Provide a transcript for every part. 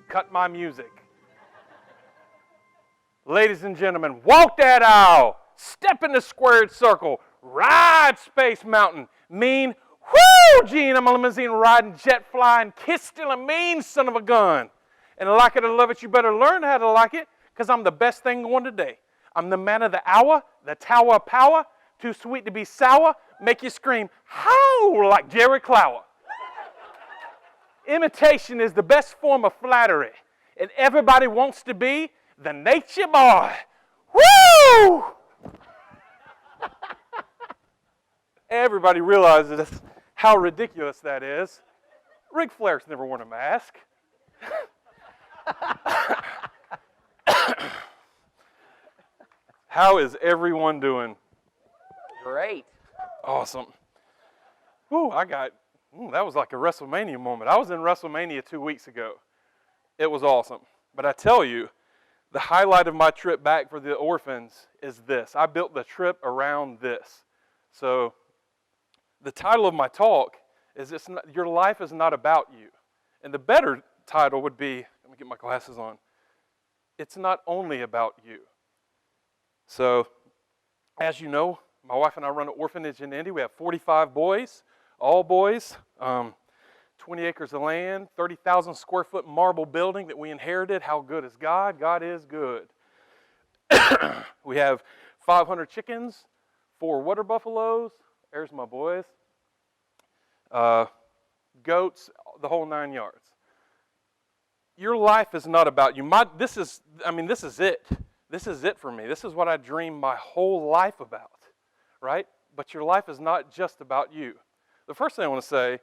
Cut my music. Ladies and gentlemen, walk that aisle, step in the squared circle, ride Space Mountain, mean, whoo, Gene, I'm a limousine riding, jet flying, kiss stealing, mean son of a gun. And like it or love it, you better learn how to like it, because I'm the best thing going today. I'm the man of the hour, the tower of power, too sweet to be sour, make you scream, how, like Jerry Clower. Imitation is the best form of flattery, and everybody wants to be the nature boy. Woo! Everybody realizes how ridiculous that is. Ric Flair's never worn a mask. How is everyone doing? Great. Awesome. Ooh, that was like a WrestleMania moment. I was in WrestleMania 2 weeks ago. It was awesome. But I tell you, the highlight of my trip back for the orphans is this. I built the trip around this. So the title of my talk is Your Life is Not About You. And the better title would be, let me get my glasses on, It's Not Only About You. So, as you know, my wife and I run an orphanage in Indy. We have 45 boys, all boys, 20 acres of land, 30,000 square foot marble building that we inherited. How good is God? God is good. We have 500 chickens, 4 water buffaloes. There's my boys. Goats, the whole 9 yards. Your life is not about you. This is it. This is it for me. This is what I dream my whole life about, right? But your life is not just about you. The first thing I want to say,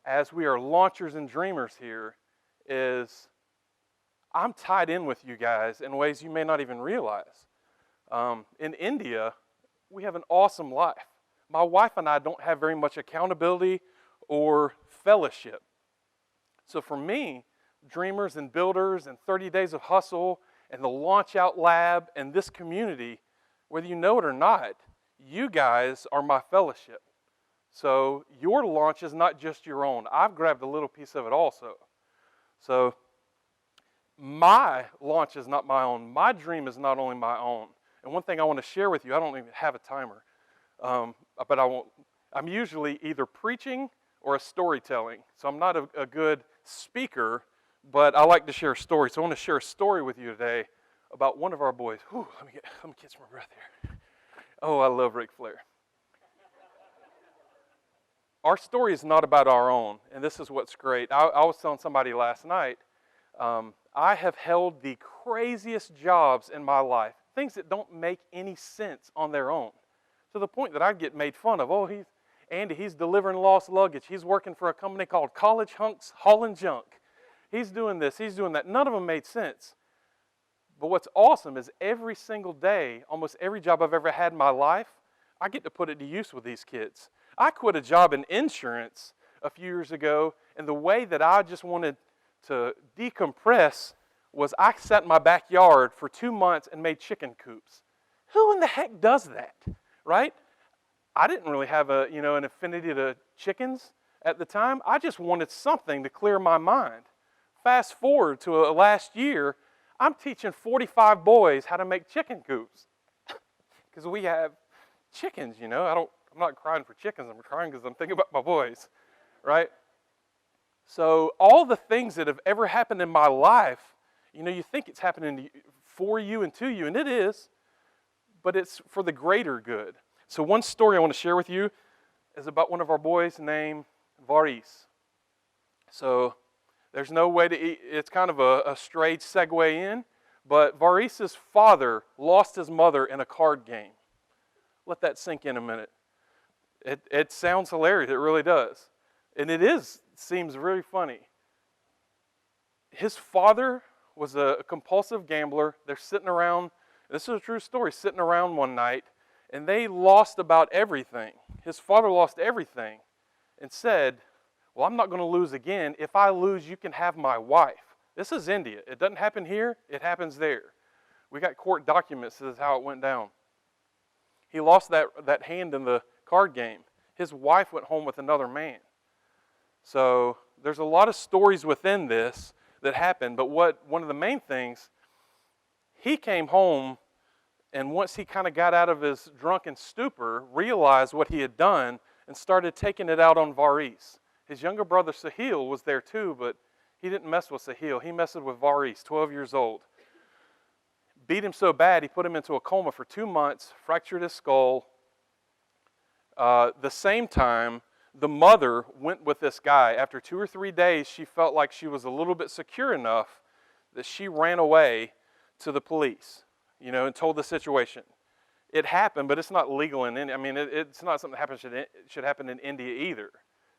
as we are launchers and dreamers here, is I'm tied in with you guys in ways you may not even realize. In India, we have an awesome life. My wife and I don't have very much accountability or fellowship. So for me, dreamers and builders and 30 days of hustle and the Launch Out Lab and this community, whether you know it or not, you guys are my fellowship. So your launch is not just your own. I've grabbed a little piece of it also. So my launch is not my own. My dream is not only my own. And one thing I want to share with you, I don't even have a timer, but I won't. I'm usually either preaching or a storytelling. So I'm not a good speaker, but I like to share stories. So I want to share a story with you today about one of our boys. Whew, let me catch my breath here. Oh, I love Ric Flair. Our story is not about our own, and this is what's great. I was telling somebody last night, I have held the craziest jobs in my life, things that don't make any sense on their own, to the point that I get made fun of. Oh, he's delivering lost luggage. He's working for a company called College Hunks Hauling Junk. He's doing this, he's doing that. None of them made sense. But what's awesome is every single day, almost every job I've ever had in my life, I get to put it to use with these kids. I quit a job in insurance a few years ago, and the way that I just wanted to decompress was I sat in my backyard for 2 months and made chicken coops. Who in the heck does that, right? I didn't really have an affinity to chickens at the time. I just wanted something to clear my mind. Fast forward to last year, I'm teaching 45 boys how to make chicken coops because we have chickens, I'm not crying for chickens. I'm crying because I'm thinking about my boys, right? So all the things that have ever happened in my life, you think it's happening for you and to you, and it is, but it's for the greater good. So one story I want to share with you is about one of our boys named Varice. So there's no way to eat. It's kind of a strange segue in, but Varice's father lost his mother in a card game. Let that sink in a minute. It sounds hilarious. It really does. And seems really funny. His father was a compulsive gambler. They're sitting around, this is a true story, sitting around one night, and they lost about everything. His father lost everything and said, well, I'm not going to lose again. If I lose, you can have my wife. This is India. It doesn't happen here. It happens there. We got court documents. This is how it went down. He lost that hand in the card game. His wife went home with another man. So there's a lot of stories within this, that happened. But one of the main things, he came home, and once he kind of got out of his drunken stupor, realized what he had done and started taking it out on Varice. His younger brother Sahil was there too, but he didn't mess with Sahil. He messed with Varice, 12 years old. Beat him so bad, he put him into a coma for 2 months, fractured his skull. The same time, the mother went with this guy. After 2 or 3 days, she felt like she was a little bit secure enough that she ran away to the police, and told the situation. It happened, but it's not legal in India. I mean, it's not something that should happen in India either.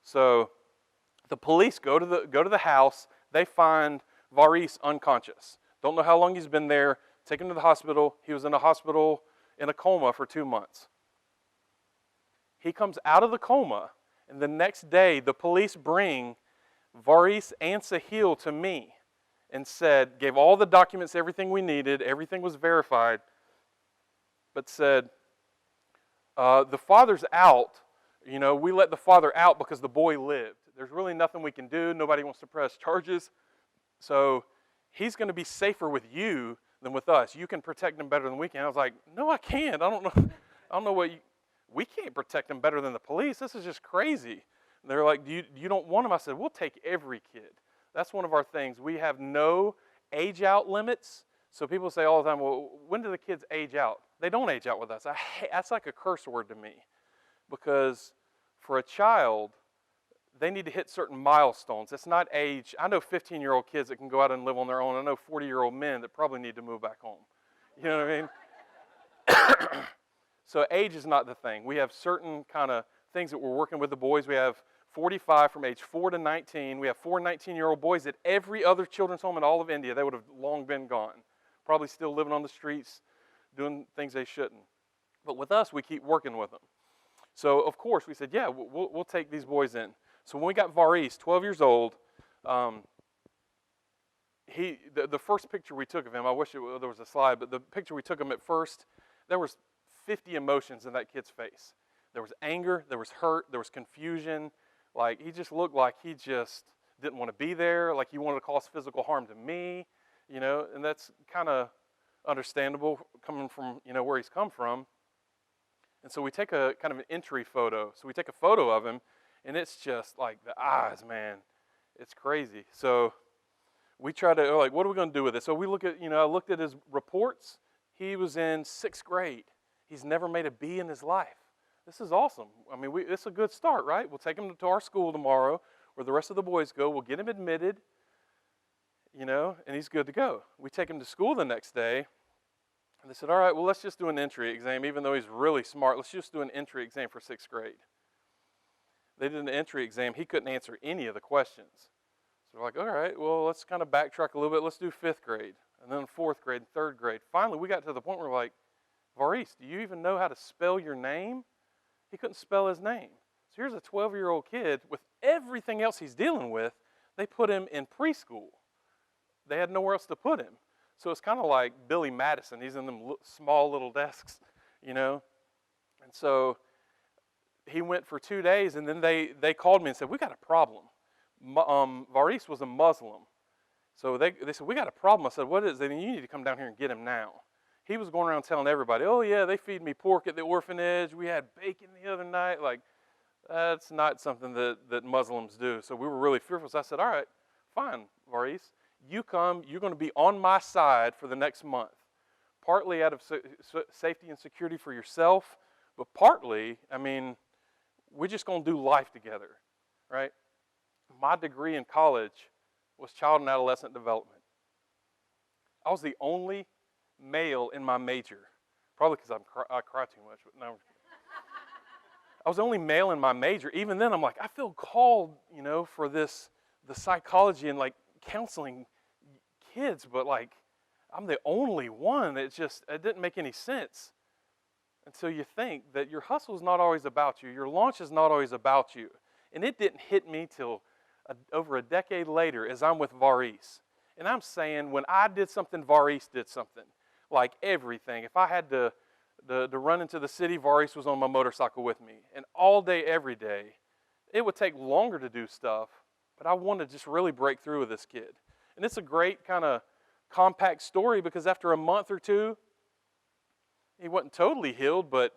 So the police go to the house. They find Varice unconscious. Don't know how long he's been there. Take him to the hospital. He was in a hospital in a coma for 2 months. He comes out of the coma, and the next day the police bring Varice and Sahil to me and gave all the documents, everything we needed, everything was verified, but said, the father's out. We let the father out because the boy lived. There's really nothing we can do. Nobody wants to press charges. So he's going to be safer with you than with us. You can protect him better than we can. I was like, no, I can't. I don't know we can't protect him better than the police. This is just crazy. And they're like, you don't want him? I said, we'll take every kid. That's one of our things. We have no age out limits. So people say all the time, well, when do the kids age out? They don't age out with us. That's like a curse word to me, because for a child, they need to hit certain milestones. It's not age. I know 15-year-old kids that can go out and live on their own. I know 40-year-old men that probably need to move back home. You know what I mean? So age is not the thing. We have certain kind of things that we're working with the boys. We have 45 from age 4 to 19. We have 4 19-year-old boys at every other children's home in all of India. They would have long been gone. Probably still living on the streets, doing things they shouldn't. But with us, we keep working with them. So, of course, we said, yeah, we'll take these boys in. So when we got Varice, 12 years old, the first picture we took of him, I wish there was a slide, but the picture we took him at first, there was 50 emotions in that kid's face. There was anger, there was hurt, there was confusion. Like, he just looked like he just didn't want to be there, like he wanted to cause physical harm to me, and that's kind of understandable coming from, where he's come from. And so we take a kind of an entry photo. So we take a photo of him, and it's just like the eyes, man, it's crazy. So we try to, what are we going to do with it? So we look at, I looked at his reports. He was in 6th grade. He's never made a B in his life. This is awesome. I mean, it's a good start, right? We'll take him to our school tomorrow where the rest of the boys go. We'll get him admitted, and he's good to go. We take him to school the next day, and they said, all right, well, let's just do an entry exam. Even though he's really smart, let's just do an entry exam for 6th grade. They did an entry exam. He couldn't answer any of the questions. So we're like, all right, well, let's kind of backtrack a little bit. Let's do 5th grade, and then 4th grade, and 3rd grade. Finally, we got to the point where we're like, Varice, do you even know how to spell your name? He couldn't spell his name. So here's a 12-year-old kid with everything else he's dealing with. They put him in preschool. They had nowhere else to put him. So it's kind of like Billy Madison. He's in them small little desks, And so he went for 2 days, and then they called me and said, we got a problem. Varice was a Muslim. So they said, we got a problem. I said, what is it? And you need to come down here and get him now. He was going around telling everybody, oh, yeah, they feed me pork at the orphanage. We had bacon the other night. Like, that's not something that Muslims do. So we were really fearful. So I said, all right, fine, Varice. You come. You're going to be on my side for the next month, partly out of safety and security for yourself, but partly, we're just going to do life together, right? My degree in college was child and adolescent development. I was the only male in my major, probably because I cry too much, but no. I was the only male in my major. Even then, I'm like, I feel called, for the psychology and like counseling kids, but like, I'm the only one. It didn't make any sense until you think that your hustle is not always about you. Your launch is not always about you. And it didn't hit me till over a decade later as I'm with Varice. And I'm saying when I did something, Varice did something. Like everything. If I had to run into the city, Varice was on my motorcycle with me. And all day, every day, it would take longer to do stuff, but I wanted to just really break through with this kid. And it's a great kind of compact story because after a month or two, he wasn't totally healed, but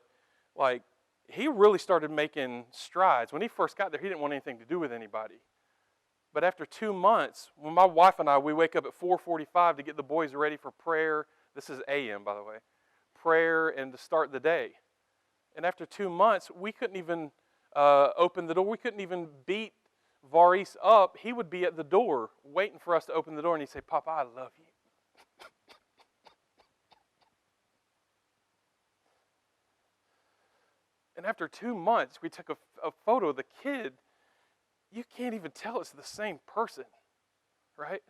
like he really started making strides. When he first got there, he didn't want anything to do with anybody. But after 2 months, when my wife and I, we wake up at 4:45 to get the boys ready for prayer. This is a.m., by the way. Prayer and to start the day. And after 2 months, we couldn't even open the door. We couldn't even beat Varice up. He would be at the door waiting for us to open the door, and he'd say, Papa, I love you. And after 2 months, we took a photo of the kid. You can't even tell it's the same person, right?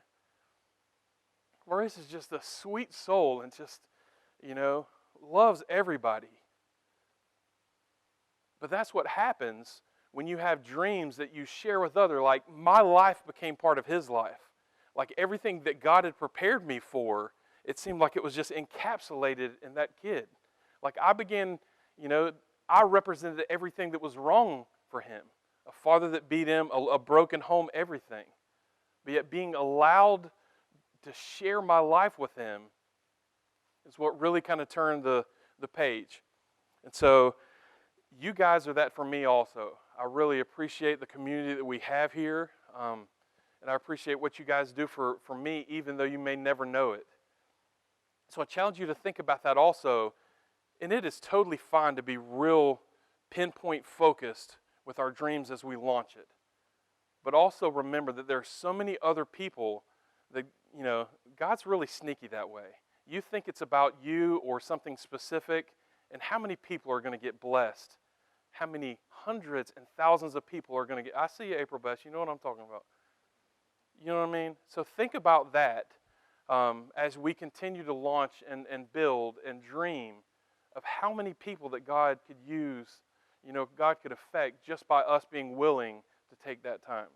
Varice is just a sweet soul and just, loves everybody. But that's what happens when you have dreams that you share with others. Like my life became part of his life. Like everything that God had prepared me for, it seemed like it was just encapsulated in that kid. Like I began, I represented everything that was wrong for him. A father that beat him, a broken home, everything. But yet being allowed to share my life with him is what really kind of turned the page. And so you guys are that for me also. I really appreciate the community that we have here. And I appreciate what you guys do for me, even though you may never know it. So I challenge you to think about that also. And it is totally fine to be real pinpoint focused with our dreams as we launch it. But also remember that there are so many other people that, God's really sneaky that way. You think it's about you or something specific, and how many people are going to get blessed? How many hundreds and thousands of people are going to get... I see you, April Beth. You know what I'm talking about. You know what I mean? So think about that as we continue to launch and build and dream of how many people that God could use, God could affect just by us being willing to take that time.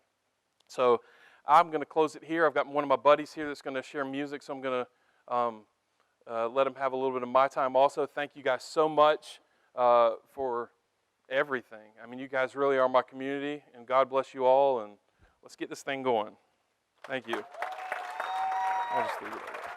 So I'm going to close it here. I've got one of my buddies here that's going to share music, so I'm going to let him have a little bit of my time also. Thank you guys so much for everything. I mean, you guys really are my community, and God bless you all, and let's get this thing going. Thank you. I'll just leave it.